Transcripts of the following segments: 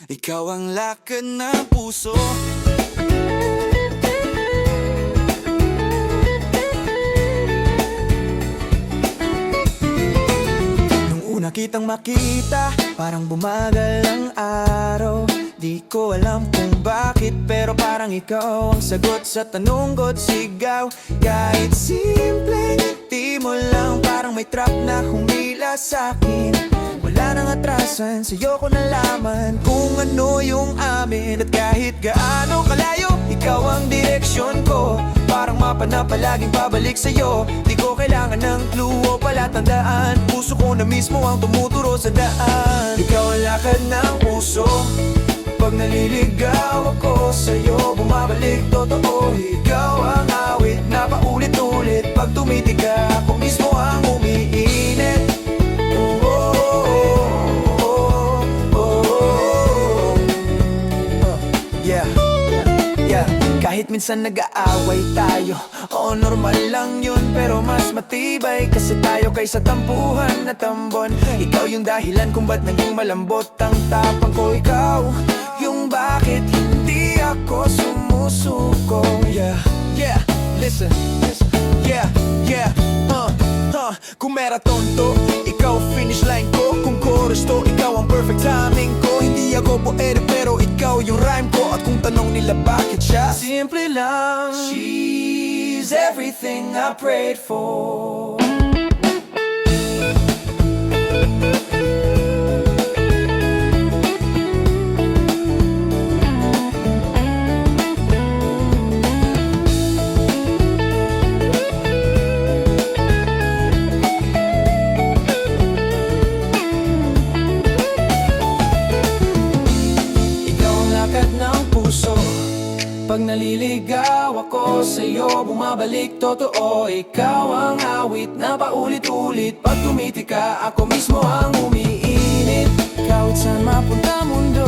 Ikaw ang lakad ng puso. Nung una kitang makita, parang bumagal ang araw. Di ko alam kung bakit, pero parang ikaw ang sagot sa tanong ko't sigaw. Kahit simpleng ngiti mo lang, parang may trap na humila sa'kin. Wala nang atrasan, sa'yo ko nalaman kung ano yung amin. At kahit gaano kalayo, ikaw ang direksyon ko. Parang mapa na palaging pabalik sa'yo. Di ko kailangan ng clue o palatandaan. Puso ko na mismo ang tumuturo sa daan. Ikaw ang lakad ng puso. Pag naliligaw ako sa'yo, bumabalik totoo. Ikaw ang awit na paulit-ulit. Pag tumitig ka, ako mismo ang umiinit. Oh, oh, oh, oh, oh. Yeah, yeah. Kahit minsan nag-aaway tayo, oo, normal lang yun. Pero mas matibay kasi tayo kaysa tampuhan na tambon. Ikaw yung dahilan kung ba't naging malambot ang tapang ko. Ikaw yung bakit hindi ako sumusuko. Yeah, yeah, listen, yeah, yeah, kung marathon to, ikaw finish line ko. Kung chorus to, ikaw ang perfect timing ko. Hindi ako poeta pero ikaw yung rhyme ko. At kung tanong nila bakit siya, simple lang, she's everything I prayed for. Pag naliligaw ako sa'yo, bumabalik totoo. Ikaw ang awit na paulit-ulit. Pag tumiti ka, ako mismo ang umiinit. Kahit saan mapunta mundo,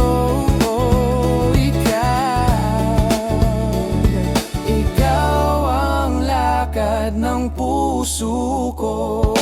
ikaw ang lakad ng puso ko.